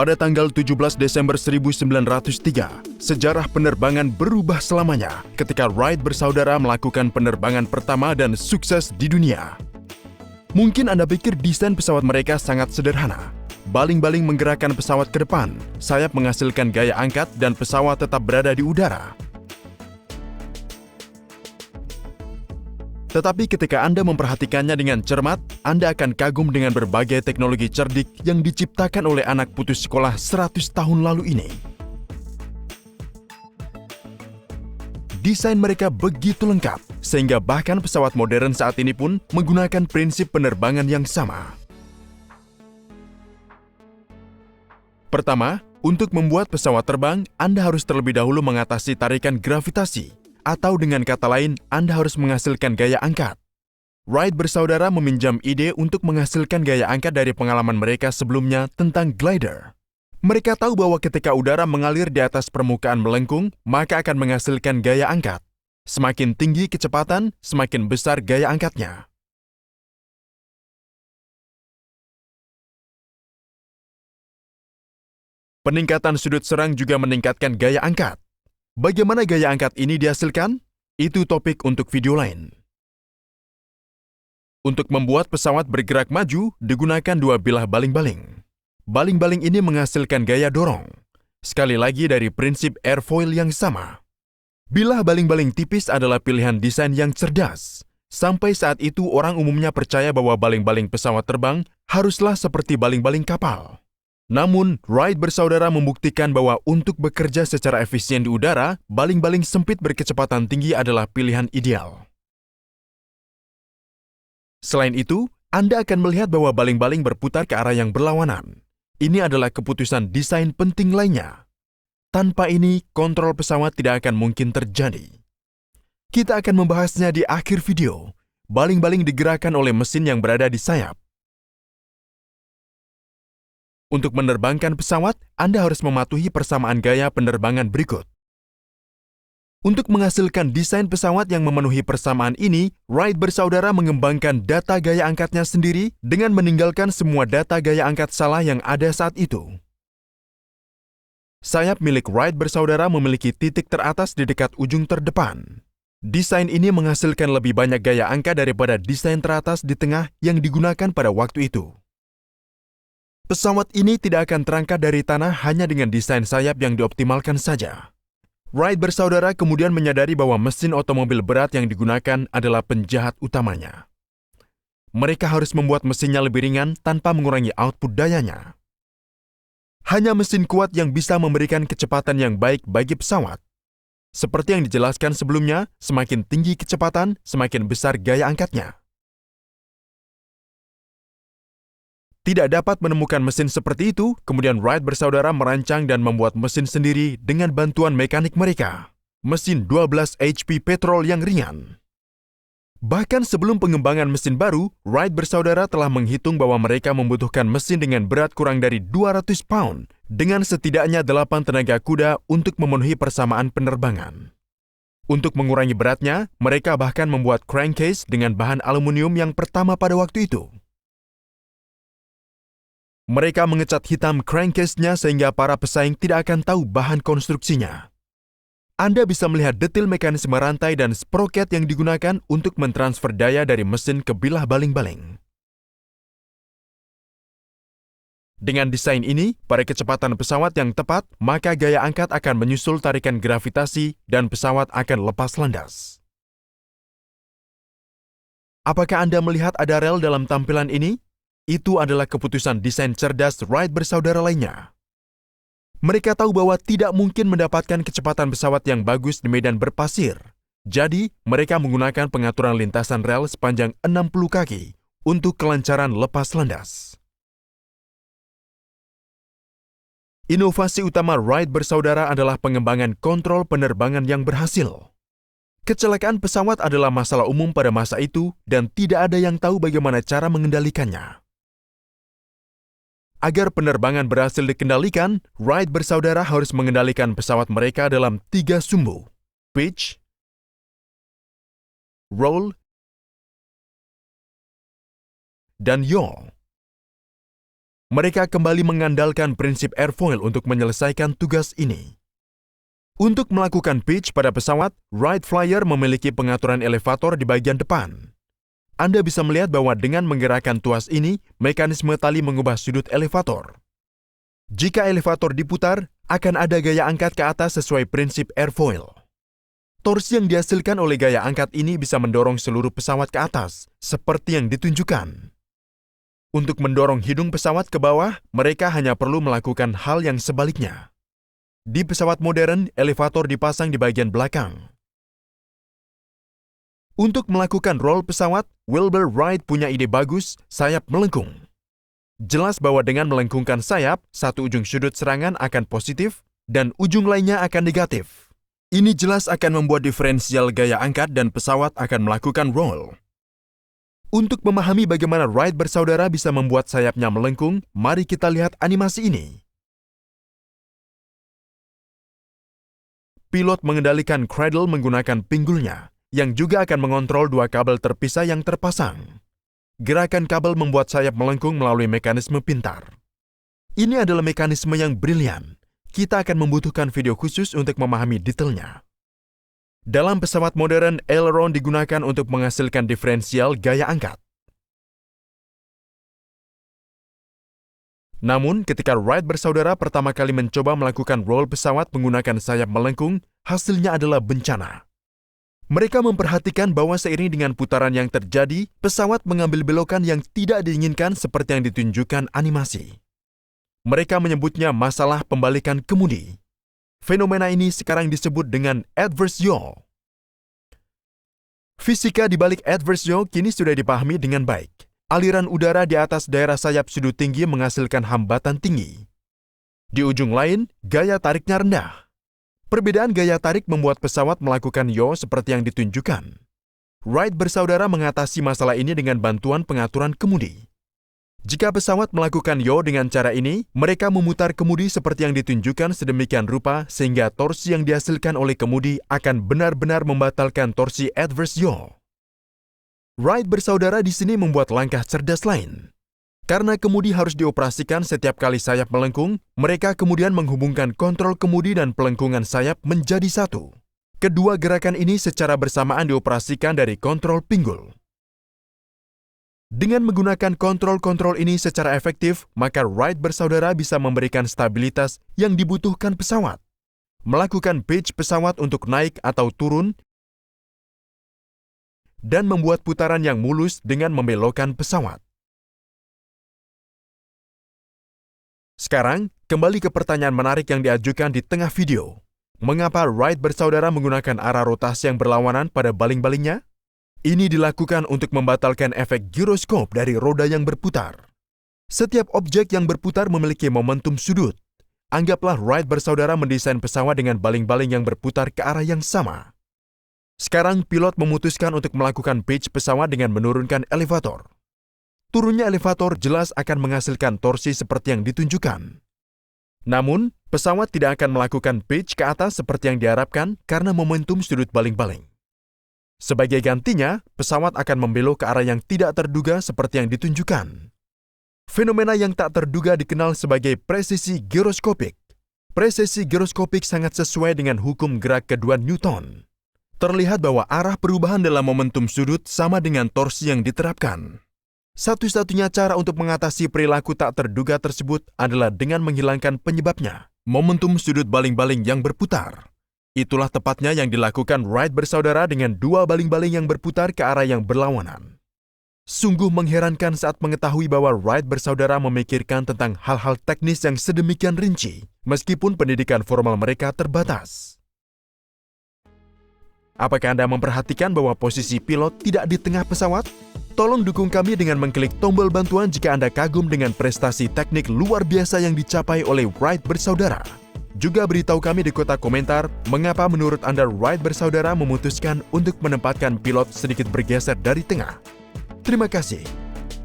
Pada tanggal 17 Desember 1903, sejarah penerbangan berubah selamanya ketika Wright bersaudara melakukan penerbangan pertama dan sukses di dunia. Mungkin Anda pikir desain pesawat mereka sangat sederhana. Baling-baling menggerakkan pesawat ke depan, sayap menghasilkan gaya angkat dan pesawat tetap berada di udara. Tetapi ketika Anda memperhatikannya dengan cermat, Anda akan kagum dengan berbagai teknologi cerdik yang diciptakan oleh anak putus sekolah 100 tahun lalu ini. Desain mereka begitu lengkap, sehingga bahkan pesawat modern saat ini pun menggunakan prinsip penerbangan yang sama. Pertama, untuk membuat pesawat terbang, Anda harus terlebih dahulu mengatasi tarikan gravitasi. Atau dengan kata lain, Anda harus menghasilkan gaya angkat. Wright bersaudara meminjam ide untuk menghasilkan gaya angkat dari pengalaman mereka sebelumnya tentang glider. Mereka tahu bahwa ketika udara mengalir di atas permukaan melengkung, maka akan menghasilkan gaya angkat. Semakin tinggi kecepatan, semakin besar gaya angkatnya. Peningkatan sudut serang juga meningkatkan gaya angkat. Bagaimana gaya angkat ini dihasilkan? Itu topik untuk video lain. Untuk membuat pesawat bergerak maju, digunakan dua bilah baling-baling. Baling-baling ini menghasilkan gaya dorong. Sekali lagi dari prinsip airfoil yang sama. Bilah baling-baling tipis adalah pilihan desain yang cerdas. Sampai saat itu orang umumnya percaya bahwa baling-baling pesawat terbang haruslah seperti baling-baling kapal. Namun, Wright bersaudara membuktikan bahwa untuk bekerja secara efisien di udara, baling-baling sempit berkecepatan tinggi adalah pilihan ideal. Selain itu, Anda akan melihat bahwa baling-baling berputar ke arah yang berlawanan. Ini adalah keputusan desain penting lainnya. Tanpa ini, kontrol pesawat tidak akan mungkin terjadi. Kita akan membahasnya di akhir video. Baling-baling digerakkan oleh mesin yang berada di sayap. Untuk menerbangkan pesawat, Anda harus mematuhi persamaan gaya penerbangan berikut. Untuk menghasilkan desain pesawat yang memenuhi persamaan ini, Wright bersaudara mengembangkan data gaya angkatnya sendiri dengan meninggalkan semua data gaya angkat salah yang ada saat itu. Sayap milik Wright bersaudara memiliki titik teratas di dekat ujung terdepan. Desain ini menghasilkan lebih banyak gaya angka daripada desain teratas di tengah yang digunakan pada waktu itu. Pesawat ini tidak akan terangkat dari tanah hanya dengan desain sayap yang dioptimalkan saja. Wright bersaudara kemudian menyadari bahwa mesin otomobil berat yang digunakan adalah penjahat utamanya. Mereka harus membuat mesinnya lebih ringan tanpa mengurangi output dayanya. Hanya mesin kuat yang bisa memberikan kecepatan yang baik bagi pesawat. Seperti yang dijelaskan sebelumnya, semakin tinggi kecepatan, semakin besar gaya angkatnya. Tidak dapat menemukan mesin seperti itu, kemudian Wright bersaudara merancang dan membuat mesin sendiri dengan bantuan mekanik mereka. Mesin 12 HP petrol yang ringan. Bahkan sebelum pengembangan mesin baru, Wright bersaudara telah menghitung bahwa mereka membutuhkan mesin dengan berat kurang dari 200 pound dengan setidaknya 8 tenaga kuda untuk memenuhi persamaan penerbangan. Untuk mengurangi beratnya, mereka bahkan membuat crankcase dengan bahan aluminium yang pertama pada waktu itu. Mereka mengecat hitam crankcase-nya sehingga para pesaing tidak akan tahu bahan konstruksinya. Anda bisa melihat detil mekanisme rantai dan sproket yang digunakan untuk mentransfer daya dari mesin ke bilah baling-baling. Dengan desain ini, pada kecepatan pesawat yang tepat, maka gaya angkat akan menyusul tarikan gravitasi dan pesawat akan lepas landas. Apakah Anda melihat ada rel dalam tampilan ini? Itu adalah keputusan desain cerdas Wright bersaudara lainnya. Mereka tahu bahwa tidak mungkin mendapatkan kecepatan pesawat yang bagus di medan berpasir. Jadi, mereka menggunakan pengaturan lintasan rel sepanjang 60 kaki untuk kelancaran lepas landas. Inovasi utama Wright bersaudara adalah pengembangan kontrol penerbangan yang berhasil. Kecelakaan pesawat adalah masalah umum pada masa itu dan tidak ada yang tahu bagaimana cara mengendalikannya. Agar penerbangan berhasil dikendalikan, Wright bersaudara harus mengendalikan pesawat mereka dalam 3 sumbu: pitch, roll, dan yaw. mereka kembali mengandalkan prinsip airfoil untuk menyelesaikan tugas ini. Untuk melakukan pitch pada pesawat, Wright Flyer memiliki pengaturan elevator di bagian depan. Anda bisa melihat bahwa dengan menggerakkan tuas ini, mekanisme tali mengubah sudut elevator. Jika elevator diputar, akan ada gaya angkat ke atas sesuai prinsip airfoil. Torsi yang dihasilkan oleh gaya angkat ini bisa mendorong seluruh pesawat ke atas, seperti yang ditunjukkan. Untuk mendorong hidung pesawat ke bawah, mereka hanya perlu melakukan hal yang sebaliknya. Di pesawat modern, elevator dipasang di bagian belakang. Untuk melakukan roll pesawat, Wilbur Wright punya ide bagus, sayap melengkung. Jelas bahwa dengan melengkungkan sayap, satu ujung sudut serangan akan positif dan ujung lainnya akan negatif. Ini jelas akan membuat diferensial gaya angkat dan pesawat akan melakukan roll. Untuk memahami bagaimana Wright bersaudara bisa membuat sayapnya melengkung, mari kita lihat animasi ini. Pilot mengendalikan cradle menggunakan pinggulnya, yang juga akan mengontrol dua kabel terpisah yang terpasang. Gerakan kabel membuat sayap melengkung melalui mekanisme pintar. Ini adalah mekanisme yang brilian. Kita akan membutuhkan video khusus untuk memahami detailnya. Dalam pesawat modern, aileron digunakan untuk menghasilkan diferensial gaya angkat. Namun, ketika Wright bersaudara pertama kali mencoba melakukan roll pesawat menggunakan sayap melengkung, hasilnya adalah bencana. Mereka memperhatikan bahwa seiring dengan putaran yang terjadi, pesawat mengambil belokan yang tidak diinginkan seperti yang ditunjukkan animasi. Mereka menyebutnya masalah pembalikan kemudi. Fenomena ini sekarang disebut dengan adverse yaw. Fisika di balik adverse yaw kini sudah dipahami dengan baik. Aliran udara di atas daerah sayap sudut tinggi menghasilkan hambatan tinggi. Di ujung lain, gaya tariknya rendah. Perbedaan gaya tarik membuat pesawat melakukan yaw seperti yang ditunjukkan. Wright bersaudara mengatasi masalah ini dengan bantuan pengaturan kemudi. Jika pesawat melakukan yaw dengan cara ini, mereka memutar kemudi seperti yang ditunjukkan sedemikian rupa sehingga torsi yang dihasilkan oleh kemudi akan benar-benar membatalkan torsi adverse yaw. Wright bersaudara di sini membuat langkah cerdas lain. Karena kemudi harus dioperasikan setiap kali sayap melengkung, mereka kemudian menghubungkan kontrol kemudi dan pelengkungan sayap menjadi satu. Kedua gerakan ini secara bersamaan dioperasikan dari kontrol pinggul. Dengan menggunakan kontrol-kontrol ini secara efektif, maka Wright bersaudara bisa memberikan stabilitas yang dibutuhkan pesawat, melakukan pitch pesawat untuk naik atau turun, dan membuat putaran yang mulus dengan membelokkan pesawat. Sekarang, kembali ke pertanyaan menarik yang diajukan di tengah video. Mengapa Wright bersaudara menggunakan arah rotasi yang berlawanan pada baling-balingnya? Ini dilakukan untuk membatalkan efek giroskop dari roda yang berputar. Setiap objek yang berputar memiliki momentum sudut. Anggaplah Wright bersaudara mendesain pesawat dengan baling-baling yang berputar ke arah yang sama. Sekarang pilot memutuskan untuk melakukan pitch pesawat dengan menurunkan elevator. Turunnya elevator jelas akan menghasilkan torsi seperti yang ditunjukkan. Namun, pesawat tidak akan melakukan pitch ke atas seperti yang diharapkan karena momentum sudut baling-baling. Sebagai gantinya, pesawat akan membelok ke arah yang tidak terduga seperti yang ditunjukkan. Fenomena yang tak terduga dikenal sebagai presisi giroskopik. Presisi giroskopik sangat sesuai dengan hukum gerak kedua Newton. Terlihat bahwa arah perubahan dalam momentum sudut sama dengan torsi yang diterapkan. Satu-satunya cara untuk mengatasi perilaku tak terduga tersebut adalah dengan menghilangkan penyebabnya, momentum sudut baling-baling yang berputar. Itulah tepatnya yang dilakukan Wright bersaudara dengan dua baling-baling yang berputar ke arah yang berlawanan. Sungguh mengherankan saat mengetahui bahwa Wright bersaudara memikirkan tentang hal-hal teknis yang sedemikian rinci, meskipun pendidikan formal mereka terbatas. Apakah Anda memperhatikan bahwa posisi pilot tidak di tengah pesawat? Tolong dukung kami dengan mengklik tombol bantuan jika Anda kagum dengan prestasi teknik luar biasa yang dicapai oleh Wright bersaudara. Juga beritahu kami di kotak komentar mengapa menurut Anda Wright bersaudara memutuskan untuk menempatkan pilot sedikit bergeser dari tengah. Terima kasih.